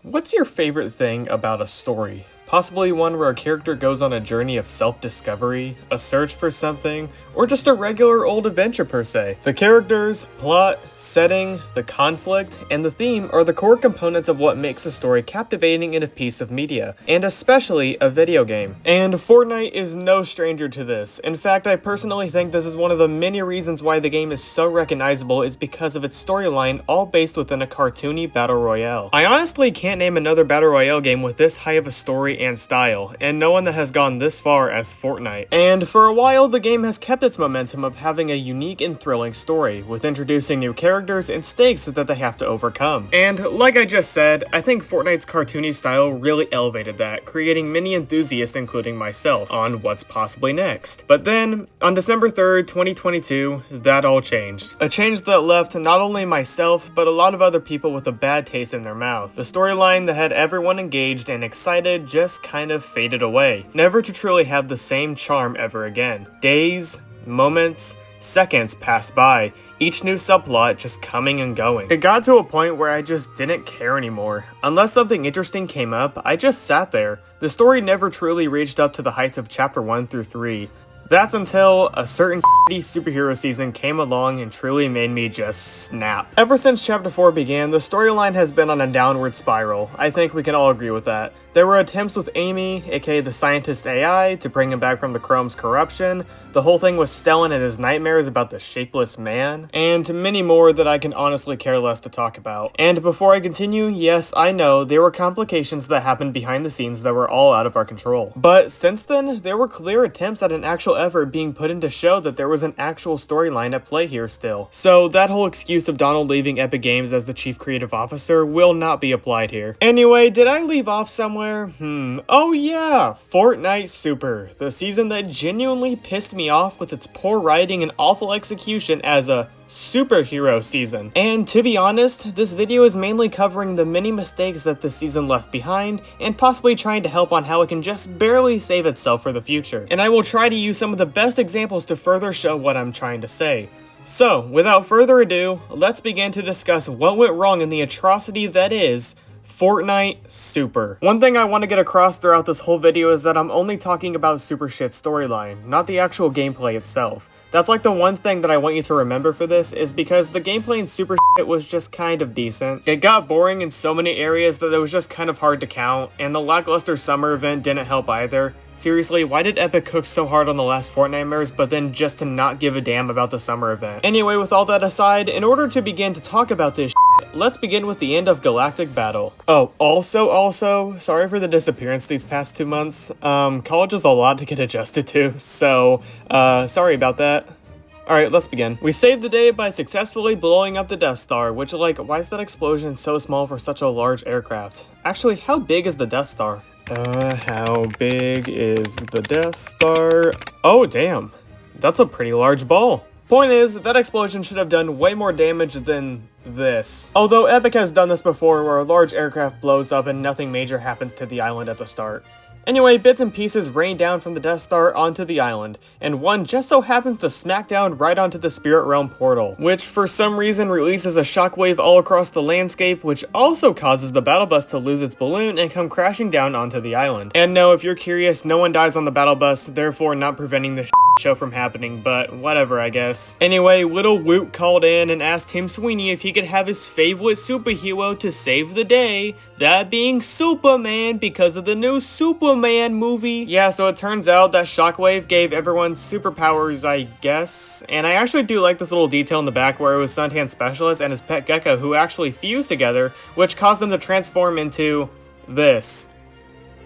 What's your favorite thing about a story? Possibly one where a character goes on a journey of self-discovery, a search for something, or just a regular old adventure per se. The characters, plot, setting, the conflict, and the theme are the core components of what makes a story captivating in a piece of media, and especially a video game. And Fortnite is no stranger to this. In fact, I personally think this is one of the many reasons why the game is so recognizable is because of its storyline, all based within a cartoony battle royale. I honestly can't name another battle royale game with this high of a story and style, and no one that has gone this far as Fortnite. And for a while, the game has kept its momentum of having a unique and thrilling story, with introducing new characters and stakes that they have to overcome. And like I just said, I think Fortnite's cartoony style really elevated that, creating many enthusiasts, including myself, on what's possibly next. But then, on December 3rd, 2022, that all changed. A change that left not only myself, but a lot of other people with a bad taste in their mouth. The storyline that had everyone engaged and excited just kind of faded away, never to truly have the same charm ever again. Days, moments, seconds passed by, each new subplot just coming and going. It got to a point where I just didn't care anymore. Unless something interesting came up, I just sat there. The story never truly reached up to the heights of chapter 1 through 3. That's until a certain superhero season came along and truly made me just snap. Ever since chapter 4 began, the storyline has been on a downward spiral. I think we can all agree with that. There were attempts with Amy, aka the scientist AI, to bring him back from the Chrome's corruption. The whole thing with Stellan and his nightmares about the shapeless man, and many more that I can honestly care less to talk about. And before I continue, yes, I know there were complications that happened behind the scenes that were all out of our control. But since then, there were clear attempts at an actual effort being put in to show that there was an actual storyline at play here still. So that whole excuse of Donald leaving Epic Games as the chief creative officer will not be applied here. Anyway, did I leave off somewhere? Oh yeah, Fortnite Super, the season that genuinely pissed me off with its poor writing and awful execution as a superhero season. And to be honest, this video is mainly covering the many mistakes that the season left behind and possibly trying to help on how it can just barely save itself for the future. And I will try to use some of the best examples to further show what I'm trying to say. So, without further ado, let's begin to discuss what went wrong in the atrocity that is Fortnite Super. One thing I want to get across throughout this whole video is that I'm only talking about Super Shit's storyline, not the actual gameplay itself. That's like the one thing that I want you to remember for this, is because the gameplay in Super Shit was just kind of decent. It got boring in so many areas that it was just kind of hard to count, and the lackluster summer event didn't help either. Seriously, why did Epic cook so hard on the last Fortnitemares, but then just to not give a damn about the summer event? Anyway, with all that aside, in order to begin to talk about this shit, let's begin with the end of Galactic Battle. Oh, also, sorry for the disappearance these past 2 months. College is a lot to get adjusted to, so, sorry about that. Alright, let's begin. We saved the day by successfully blowing up the Death Star, which, like, why is that explosion so small for such a large aircraft? Actually, how big is the Death Star? How big is the Death Star? Oh, damn. That's a pretty large ball. Point is, that explosion should have done way more damage than this. Although Epic has done this before where a large aircraft blows up and nothing major happens to the island at the start. Anyway, bits and pieces rain down from the Death Star onto the island, and one just so happens to smack down right onto the Spirit Realm portal, which for some reason releases a shockwave all across the landscape, which also causes the battle bus to lose its balloon and come crashing down onto the island. And no, if you're curious, no one dies on the battle bus, therefore not preventing the show from happening, but whatever, I guess. Anyway, Little Woot called in and asked Tim Sweeney if he could have his favorite superhero to save the day, that being Superman, because of the new Superman movie. Yeah, so it turns out that Shockwave gave everyone superpowers, I guess. And I actually do like this little detail in the back where it was Suntan Specialist and his pet gecko who actually fused together, which caused them to transform into this.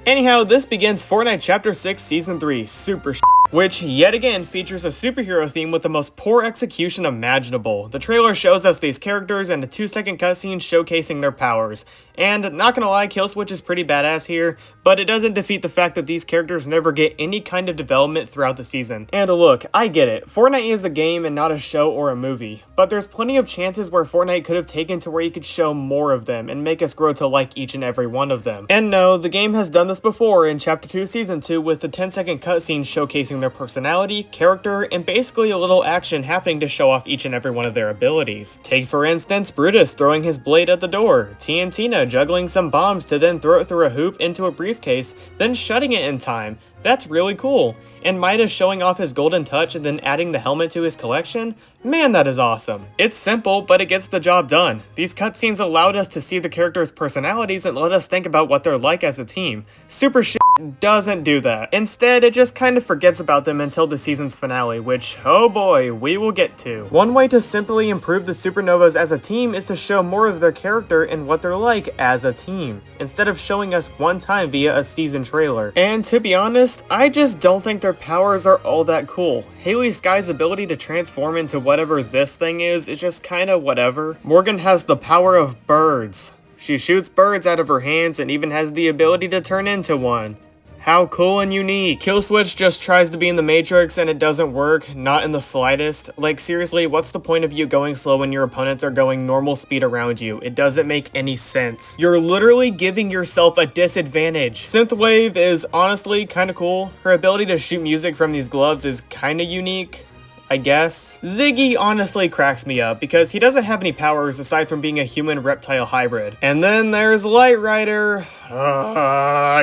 Anyhow, this begins Fortnite Chapter 6 Season 3, Super Shit, which yet again features a superhero theme with the most poor execution imaginable. The trailer shows us these characters and a 2-second cutscene showcasing their powers. And not gonna lie, Killswitch is pretty badass here, but it doesn't defeat the fact that these characters never get any kind of development throughout the season. And look, I get it, Fortnite is a game and not a show or a movie, but there's plenty of chances where Fortnite could have taken to where you could show more of them and make us grow to like each and every one of them. And no, the game has done this before in Chapter 2 Season 2 with the 10-second cutscene showcasing their personality, character, and basically a little action happening to show off each and every one of their abilities. Take for instance Brutus throwing his blade at the door, TNTina China juggling some bombs to then throw it through a hoop into a briefcase, then shutting it in time. That's really cool. And Midas showing off his golden touch and then adding the helmet to his collection? Man, that is awesome. It's simple, but it gets the job done. These cutscenes allowed us to see the characters' personalities and let us think about what they're like as a team. Super Shit doesn't do that. Instead, it just kind of forgets about them until the season's finale, which, oh boy, we will get to. One way to simply improve the Supernovas as a team is to show more of their character and what they're like as a team, instead of showing us one time via a season trailer. And to be honest, I just don't think their powers are all that cool. Haley Sky's ability to transform into whatever this thing is just kinda whatever. Morgan has the power of birds. She shoots birds out of her hands and even has the ability to turn into one. How cool and unique. Killswitch just tries to be in the Matrix and it doesn't work, not in the slightest. Like seriously, what's the point of you going slow when your opponents are going normal speed around you? It doesn't make any sense. You're literally giving yourself a disadvantage. Synthwave is honestly kinda cool. Her ability to shoot music from these gloves is kinda unique, I guess. Ziggy honestly cracks me up because he doesn't have any powers aside from being a human-reptile hybrid. And then there's Light Rider.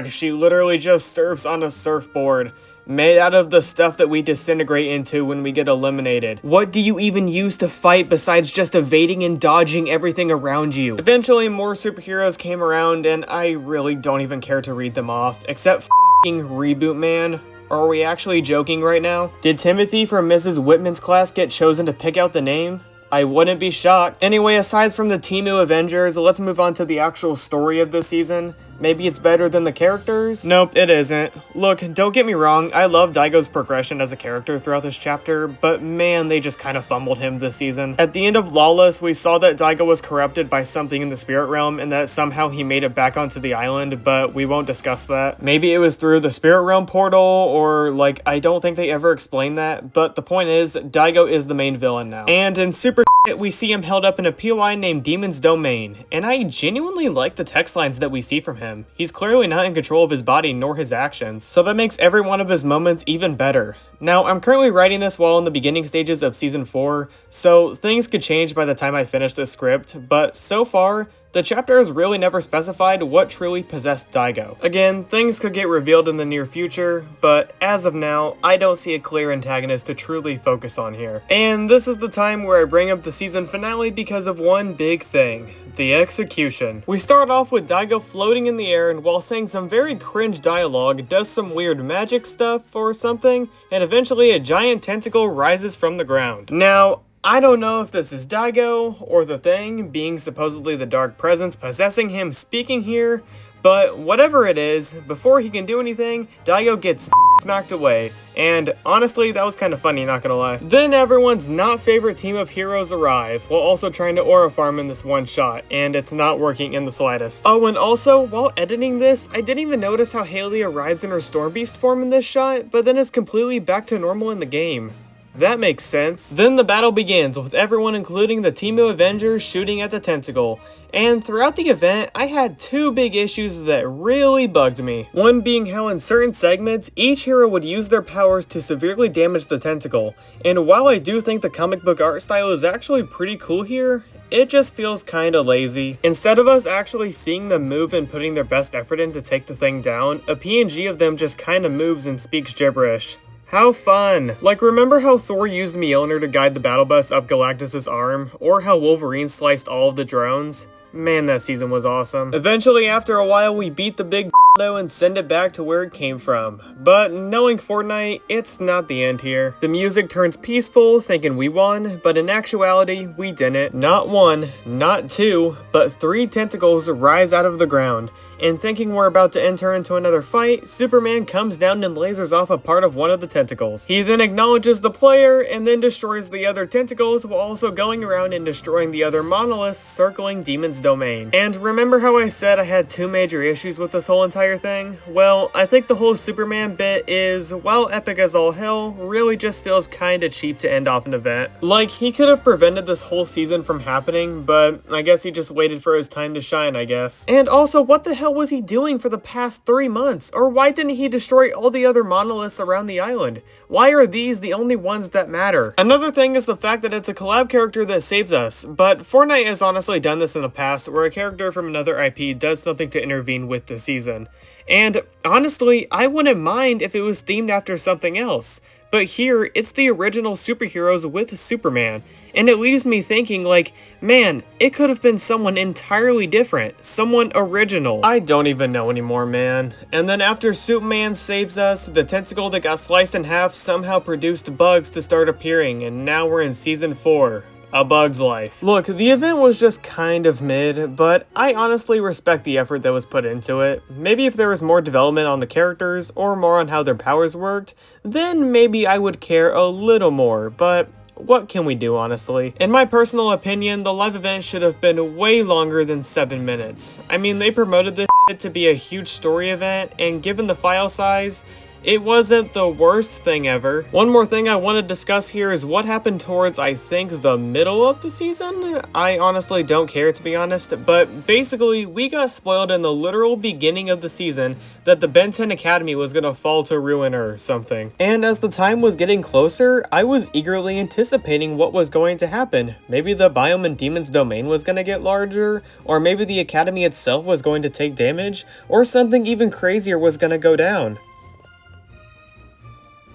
She literally just surfs on a surfboard, made out of the stuff that we disintegrate into when we get eliminated. What do you even use to fight besides just evading and dodging everything around you? Eventually, more superheroes came around and I really don't even care to read them off, except f***ing Reboot Man. Are we actually joking right now? Did Timothy from Mrs. Whitman's class get chosen to pick out the name? I wouldn't be shocked. Anyway, aside from the Temu Avengers, let's move on to the actual story of this season. Maybe it's better than the characters? Nope, it isn't. Look, don't get me wrong, I love Daigo's progression as a character throughout this chapter, but man, they just kind of fumbled him this season. At the end of Lawless, we saw that Daigo was corrupted by something in the spirit realm and that somehow he made it back onto the island, but we won't discuss that. Maybe it was through the spirit realm portal, or like, I don't think they ever explained that, but the point is, Daigo is the main villain now. And in Super we see him held up in a POI named Demon's Domain, and I genuinely like the text lines that we see from him. He's clearly not in control of his body nor his actions, so that makes every one of his moments even better. Now, I'm currently writing this while in the beginning stages of Season 4, so things could change by the time I finish this script, but so far, the chapter has really never specified what truly possessed Daigo. Again, things could get revealed in the near future, but as of now, I don't see a clear antagonist to truly focus on here. And this is the time where I bring up the season finale because of one big thing. The execution. We start off with Daigo floating in the air and while saying some very cringe dialogue, does some weird magic stuff or something, and eventually a giant tentacle rises from the ground. Now, I don't know if this is Daigo or the thing, being supposedly the dark presence possessing him speaking here, but whatever it is, before he can do anything, Daigo gets smacked away, and honestly, that was kind of funny, not gonna lie. Then everyone's not favorite team of heroes arrive, while also trying to aura farm in this one shot, and it's not working in the slightest. Oh, and also, while editing this, I didn't even notice how Haley arrives in her Stormbeast form in this shot, but then is completely back to normal in the game. That makes sense. Then the battle begins, with everyone including the Temu Avengers shooting at the tentacle. And throughout the event, I had two big issues that really bugged me. One being how in certain segments, each hero would use their powers to severely damage the tentacle. And while I do think the comic book art style is actually pretty cool here, it just feels kinda lazy. Instead of us actually seeing them move and putting their best effort in to take the thing down, a PNG of them just kinda moves and speaks gibberish. How fun! Like, remember how Thor used Mjolnir to guide the battle bus up Galactus' arm? Or how Wolverine sliced all of the drones? Man, that season was awesome. Eventually, after a while, we beat the big and send it back to where it came from. But knowing Fortnite, it's not the end here. The music turns peaceful, thinking we won, but in actuality, we didn't. Not one, not two, but 3 tentacles rise out of the ground. And thinking we're about to enter into another fight, Superman comes down and lasers off a part of one of the tentacles. He then acknowledges the player and then destroys the other tentacles while also going around and destroying the other monoliths circling Demon's Domain. And remember how I said I had 2 major issues with this whole entire entire thing? Well, I think the whole Superman bit is, while epic as all hell, really just feels kinda cheap to end off an event. Like, he could have prevented this whole season from happening, but I guess he just waited for his time to shine, I guess. And also, what the hell was he doing for the past 3 months? Or why didn't he destroy all the other monoliths around the island? Why are these the only ones that matter? Another thing is the fact that it's a collab character that saves us, but Fortnite has honestly done this in the past where a character from another IP does something to intervene with the season. And honestly, I wouldn't mind if it was themed after something else. But here, it's the original superheroes with Superman. And it leaves me thinking like, man, it could have been someone entirely different. Someone original. I don't even know anymore, man. And then after Superman saves us, the tentacle that got sliced in half somehow produced bugs to start appearing, and now we're in Season 4. A Bug's Life. Look, the event was just kind of mid, but I honestly respect the effort that was put into it. Maybe if there was more development on the characters, or more on how their powers worked, then maybe I would care a little more, but what can we do, honestly? In my personal opinion, the live event should have been way longer than 7 minutes. I mean, they promoted this shit to be a huge story event, and given the file size, it wasn't the worst thing ever. One more thing I want to discuss here is what happened towards, I think, the middle of the season? I honestly don't care, to be honest, but basically, we got spoiled in the literal beginning of the season that the Ben 10 Academy was gonna fall to ruin or something. And as the time was getting closer, I was eagerly anticipating what was going to happen. Maybe the Biome and Demon's domain was gonna get larger, or maybe the Academy itself was going to take damage, or something even crazier was gonna go down.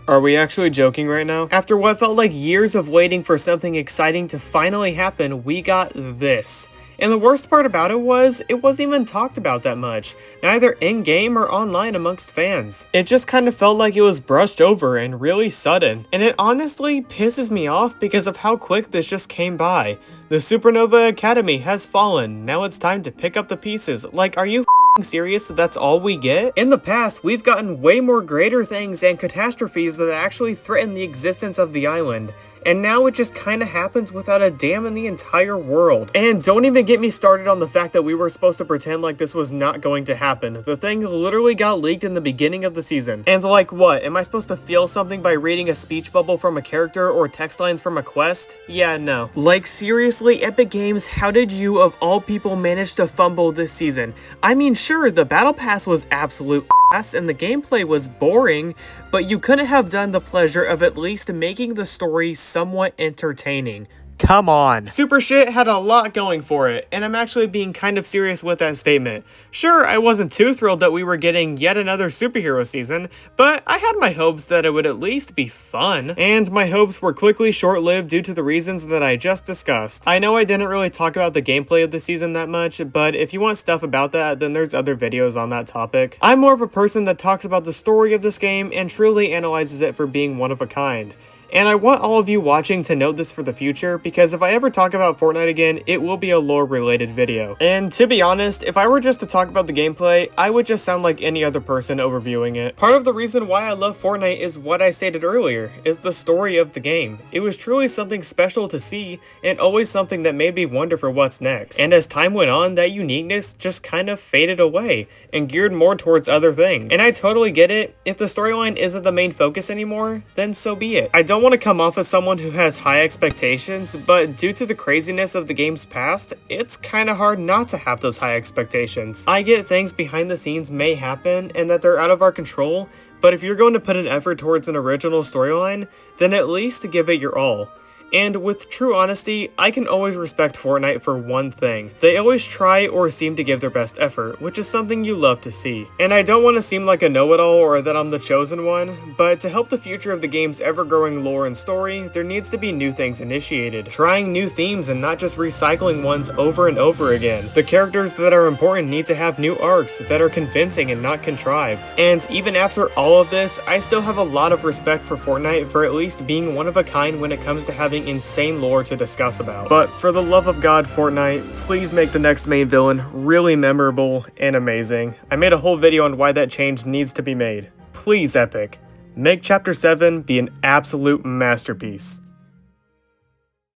Are we actually joking right now? After what felt like years of waiting for something exciting to finally happen, we got this. And the worst part about it wasn't even talked about that much, neither in-game or online amongst fans. It just kind of felt like it was brushed over and really sudden. And it honestly pisses me off because of how quick this just came by. The Supernova Academy has fallen, now it's time to pick up the pieces. Like, are you serious that that's all we get? In the past, we've gotten way more greater things and catastrophes that actually threaten the existence of the island. And now it just kinda happens without a dam in the entire world. And don't even get me started on the fact that we were supposed to pretend like this was not going to happen. The thing literally got leaked in the beginning of the season. And like what? Am I supposed to feel something by reading a speech bubble from a character or text lines from a quest? Yeah, no. Like seriously, Epic Games, how did you of all people manage to fumble this season? I mean, sure, the battle pass was absolute ass and the gameplay was boring, but you couldn't have done the pleasure of at least making the story somewhat entertaining. Come on. Super Shit had a lot going for it, and I'm actually being kind of serious with that statement. Sure, I wasn't too thrilled that we were getting yet another superhero season, but I had my hopes that it would at least be fun. And my hopes were quickly short-lived due to the reasons that I just discussed. I know I didn't really talk about the gameplay of the season that much, but if you want stuff about that, then there's other videos on that topic. I'm more of a person that talks about the story of this game and truly analyzes it for being one of a kind. And I want all of you watching to note this for the future, because if I ever talk about Fortnite again, it will be a lore-related video. And to be honest, if I were just to talk about the gameplay, I would just sound like any other person overviewing it. Part of the reason why I love Fortnite is what I stated earlier, is the story of the game. It was truly something special to see, and always something that made me wonder for what's next. And as time went on, that uniqueness just kind of faded away, and geared more towards other things. And I totally get it. If the storyline isn't the main focus anymore, then so be it. I don't want to come off as someone who has high expectations, but due to the craziness of the game's past, it's kinda hard not to have those high expectations. I get things behind the scenes may happen and that they're out of our control, but if you're going to put an effort towards an original storyline, then at least give it your all. And with true honesty, I can always respect Fortnite for one thing. They always try or seem to give their best effort, which is something you love to see. And I don't want to seem like a know-it-all or that I'm the chosen one, but to help the future of the game's ever-growing lore and story, there needs to be new things initiated. Trying new themes and not just recycling ones over and over again. The characters that are important need to have new arcs that are convincing and not contrived. And even after all of this, I still have a lot of respect for Fortnite for at least being one of a kind when it comes to having insane lore to discuss about. But for the love of God, Fortnite, please make the next main villain really memorable and amazing. I made a whole video on why that change needs to be made. Please, Epic, make Chapter 7 be an absolute masterpiece.